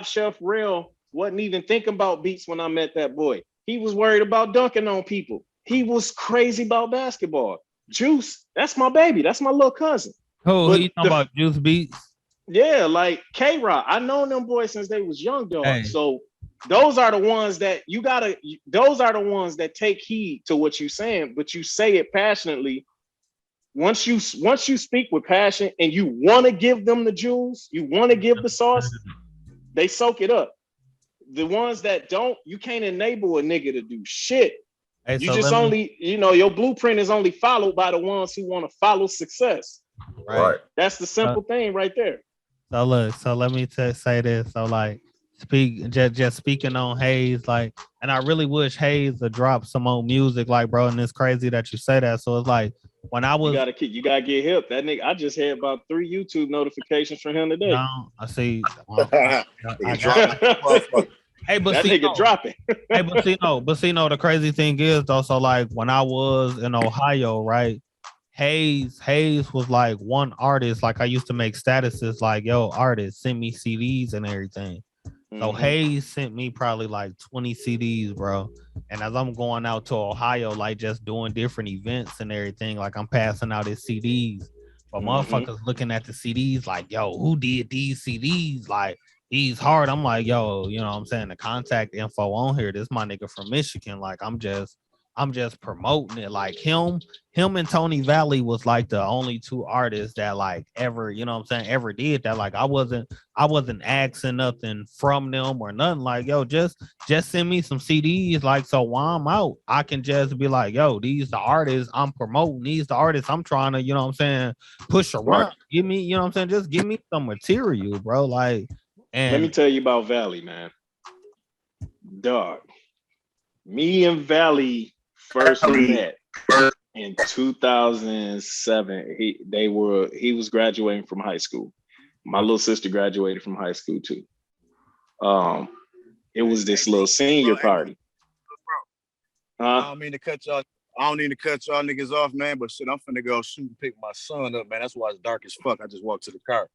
Chef Rail wasn't even thinking about beats when I met that boy. He was worried about dunking on people. He was crazy about basketball. Juice, that's my baby. That's my little cousin. Oh, he talking about Juice beats? Yeah, like K-Rock. I known them boys since they was young dogs. Hey. So those are the ones that those are the ones that take heed to what you're saying, but you say it passionately. Once you speak with passion and you want to give them the jewels, you want to give the sauce, they soak it up. The ones that don't, you can't enable a nigga to do shit. Hey, you just only, your blueprint is only followed by the ones who want to follow success. Right. That's the simple thing right there. So look, so let me say this. So like just speaking on Hayes, like, and I really wish Hayes would drop some more music, like, bro, and it's crazy that you say that. So it's like when I was you gotta get hip. That nigga, I just had about 3 YouTube notifications from him today. No, I see. Hey, but that nigga dropping. Hey, but the crazy thing is though, so like when I was in Ohio, right? Hayes was like one artist. Like I used to make statuses like, yo, artist, send me CDs and everything. So Hayes sent me probably like 20 CDs, bro. And as I'm going out to Ohio, like just doing different events and everything, like I'm passing out his CDs. But motherfuckers looking at the CDs like, yo, who did these CDs? Like, he's hard. I'm like, yo, you know what I'm saying? The contact info on here, this my nigga from Michigan. Like, I'm just promoting it. Like him and Tony Valley was like the only 2 artists that like ever, you know what I'm saying, ever did that. Like I wasn't asking nothing from them or nothing. Like, yo, just send me some CDs. Like, so while I'm out, I can just be like, yo, these the artists I'm promoting. These the artists I'm trying to, you know what I'm saying, push around. Right. Give me, you know what I'm saying, just give me some material, bro. Like, and let me tell you about Valley, man. Dog. Me and Valley first met in 2007. He was graduating from high school. My little sister graduated from high school too. It was this little senior party. I don't mean to cut y'all. I don't need to cut y'all niggas off, man. But shit, I'm finna go shoot and pick my son up, man. That's why it's dark as fuck. I just walked to the car.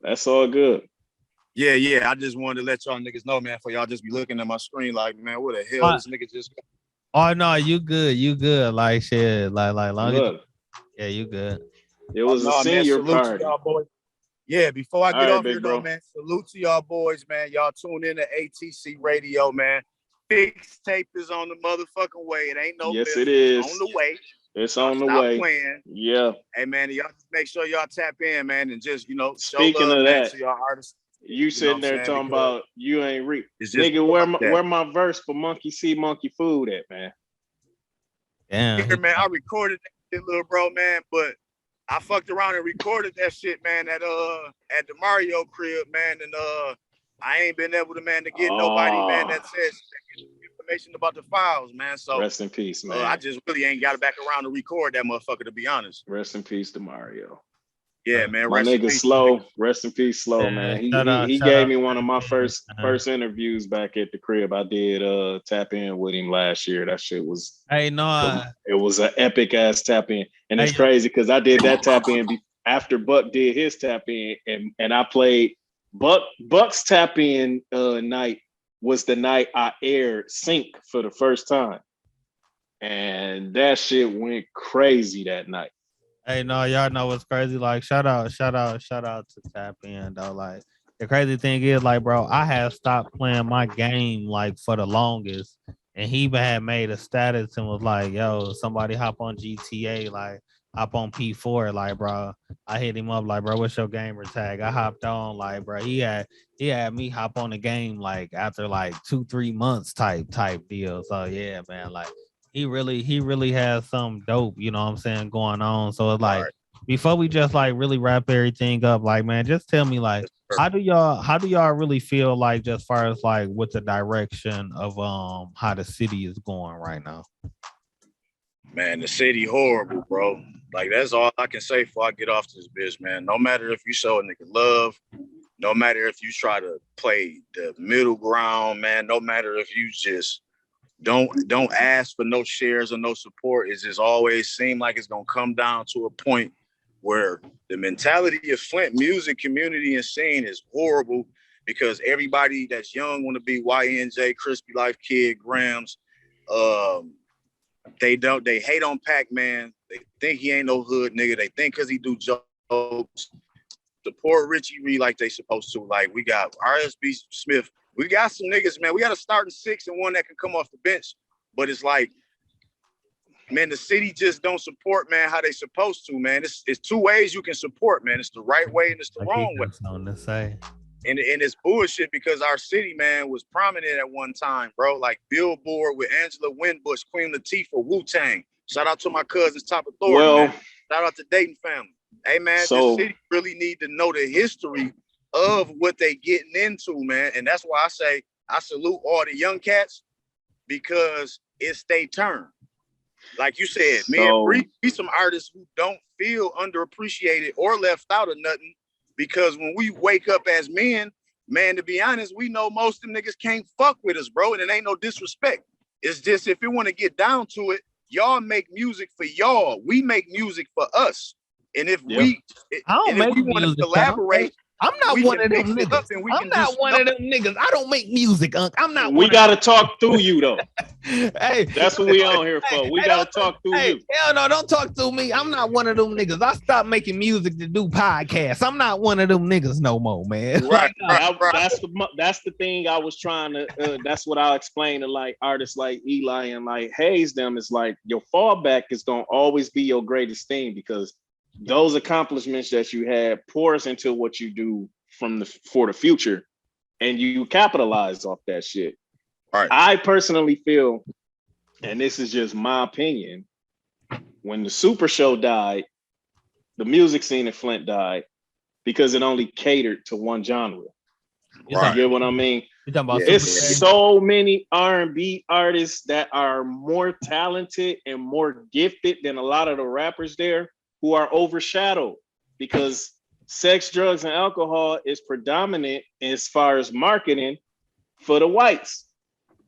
That's all good. Yeah. I just wanted to let y'all niggas know, man. For y'all just be looking at my screen like, man, what the hell this nigga just got? Oh no, you good. Like shit, like long yeah, you good. It was a senior party. Y'all boys. Yeah, before I get off here though, man, salute to y'all boys, man. Y'all tune in to ATC Radio, man. Fix tape is on the motherfucking way. It ain't no yes, it is on the way. It's on the way. Playing. Yeah. Hey man, y'all just make sure y'all tap in, man, and just speaking show love, of that, to y'all artists. You sitting there talking about you ain't reap. Nigga, where my verse for Monkey See Monkey Food at, man? Yeah. Here, man, I recorded that little bro, man, but I fucked around and recorded that shit, man, at the Mario crib, man, and I ain't been able to, man, to get nobody, man, that says information about the files, man. So rest in peace, man. I just really ain't got it back around to record that motherfucker, to be honest. Rest in peace to Mario. Yeah, man. My nigga Slow. Rest in peace, Slow, man. He gave me one of my first interviews back at the crib. I did tap in with him last year. That shit was it was an epic ass tap in. And it's crazy because I did that tap in after Buck did his tap in, and I played Buck's tap in night was the night I aired Sync for the first time. And that shit went crazy that night. Hey, no, y'all know what's crazy. Like, shout out to Tap In, though. Like, the crazy thing is, like, bro, I have stopped playing my game, like, for the longest. And he even had made a status and was like, yo, somebody hop on GTA, like, hop on P4, like, bro. I hit him up, like, bro, what's your gamer tag? I hopped on, like, bro, he had me hop on the game, like, after, like, 2-3 months type deal. So, yeah, man, like, he really has some dope, you know what I'm saying, going on. So it's like, before we just like really wrap everything up, like, man, just tell me, like, how do y'all really feel, like, just far as like with the direction of how the city is going right now? Man, the city horrible, bro. Like, that's all I can say before I get off this bitch, man. No matter if you show a nigga love, no matter if you try to play the middle ground, man, no matter if you just don't ask for no shares or no support. It just always seemed like it's gonna come down to a point where the mentality of Flint music community and scene is horrible because everybody that's young want to be YNJ, Crispy Life Kid, Grams. They hate on Pac-Man. They think he ain't no hood nigga. They think because he do jokes. Support Richie Ree like they supposed to. Like, we got RSB Smith. We got some niggas, man. We got a starting 6 and one that can come off the bench. But it's like, man, the city just don't support, man, how they supposed to, man. It's 2 ways you can support, man. It's the right way and it's the wrong way. Something to say. And it's bullshit because our city, man, was prominent at one time, bro. Like Billboard with Angela Winbush, Queen Latifah, Wu-Tang. Shout out to my cousins, Top Authority, man. Shout out to Dayton family. Hey, man, this city really need to know the history of what they getting into, man. And that's why I say I salute all the young cats because it's their turn. Like you said, me and Bree be some artists who don't feel underappreciated or left out of nothing because when we wake up as men, man, to be honest, we know most of them niggas can't fuck with us, bro. And it ain't no disrespect. It's just if you want to get down to it, y'all make music for y'all. We make music for us. And if we want to collaborate, I'm not one of them niggas. I'm not one of them niggas. I don't make music, Unc. I'm not. We gotta talk through you though. Hey, that's what we on here for. We gotta talk through you. Hell no, don't talk through me. I'm not one of them niggas. I stopped making music to do podcasts. I'm not one of them niggas no more, man. Right. That's the thing I was trying to. That's what I'll explain to like artists like Eli and like Hayes. Them is like your fallback is gonna always be your greatest thing because those accomplishments that you had pours into what you do for the future, and you capitalize off that shit. Right. I personally feel, and this is just my opinion, when the Super Show died, the music scene in Flint died because it only catered to one genre. Right. You get what I mean? It's so many R&B artists that are more talented and more gifted than a lot of the rappers there, who are overshadowed because sex, drugs, and alcohol is predominant as far as marketing for the whites.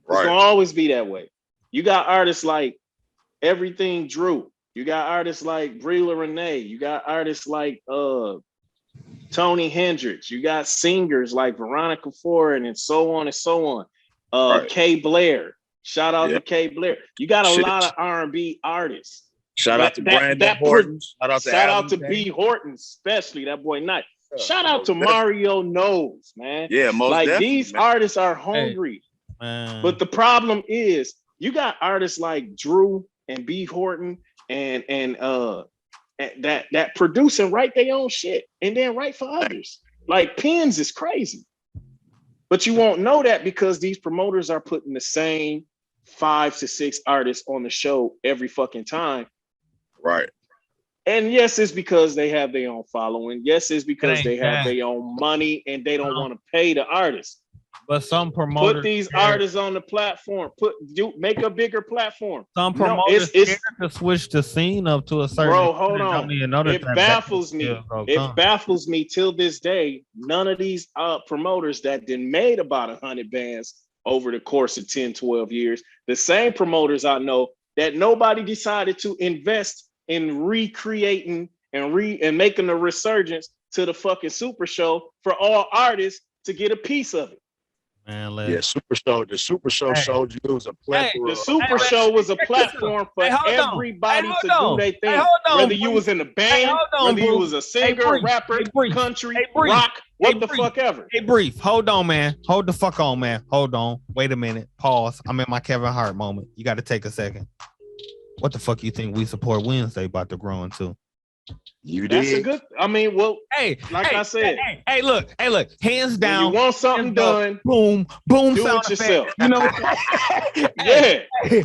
Right. It's gonna always be that way. You got artists like Everything Drew. You got artists like Breela Renee. You got artists like Tony Hendricks. You got singers like Veronica Ford and so on and so on. Right. Kay Blair. Shout out to Kay Blair. You got a lot of R&B artists. Shout out to Brandon Horton. Shout out to B. Horton, especially that boy Knight. Shout out to Mario Knows, man. Yeah, most like these artists are hungry. Hey, but the problem is you got artists like Drew and B. Horton and that produce and write their own shit and then write for others. Like Pins is crazy. But you won't know that because these promoters are putting the same 5 to 6 artists on the show every fucking time. Right. And yes, it's because they have their own following. Yes, it's because they have that. their own money and they don't want to pay the artists. But some promoters put these artists on the platform. Make a bigger platform. Some promoters scared to switch the scene up to a certain. Bro, hold on. It baffles me. It baffles me till this day. None of these promoters that then made about 100 bands over the course of 10, 12 years, the same promoters I know that nobody decided to invest in recreating and making a resurgence to the fucking Super Show for all artists to get a piece of it. Man, the Super Show showed you it was a plethora. The Super Show was a platform for everybody to do their thing. Whether you was in a band, whether you was a singer, rapper, country, rock, what the fuck ever. Hey, Brief, hold on, man. Hold the fuck on, man. Hold on. Wait a minute. Pause. I'm in my Kevin Hart moment. You got to take a second. What the fuck you think We Support Wednesday about to grow into? You did. That's a good. I mean, well, I said. Hey, look. Hands down. When you want something done, boom. Do it yourself. You know. Yeah.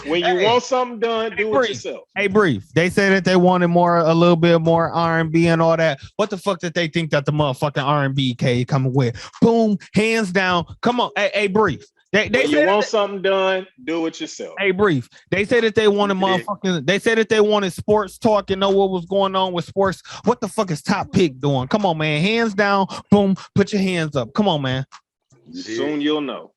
When you want something done, do it yourself. Hey, Brief. They said that they wanted a little bit more R&B and all that. What the fuck did they think that the motherfucking R&B coming with? Boom. Hands down. Come on. Hey, Brief. They you want something done, do it yourself. Hey, Brief. They said that they wanted They said that they wanted sports talk and know what was going on with sports. What the fuck is Top Pick doing? Come on, man. Hands down. Boom. Put your hands up. Come on, man. Soon you'll know.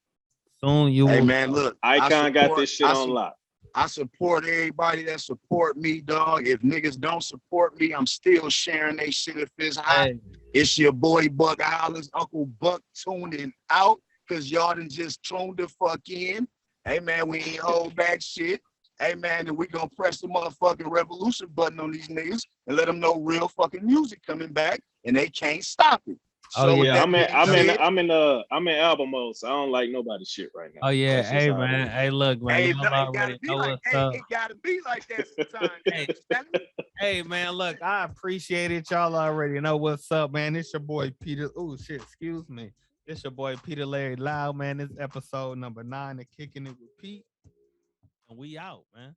Hey, man, look. Icon got this shit on lock. I support everybody that support me, dog. If niggas don't support me, I'm still sharing they shit if it's hot. Hey. It's your boy Buck Hollis, Uncle Buck tuning out. Cause y'all done just tuned the fuck in. Hey man, we ain't hold back shit. Hey man, and we gonna press the motherfucking revolution button on these niggas and let them know real fucking music coming back, and they can't stop it. I'm in album mode, so I don't like nobody's shit right now. Oh yeah, hey man, hey look, man, it gotta be like that sometimes. Hey man, look, I appreciate it. Y'all already know what's up, man. It's your boy Peter. Oh shit, excuse me. It's your boy Peter Larry Loud, man. This episode number 9 of Kicking It with Pete. And we out, man.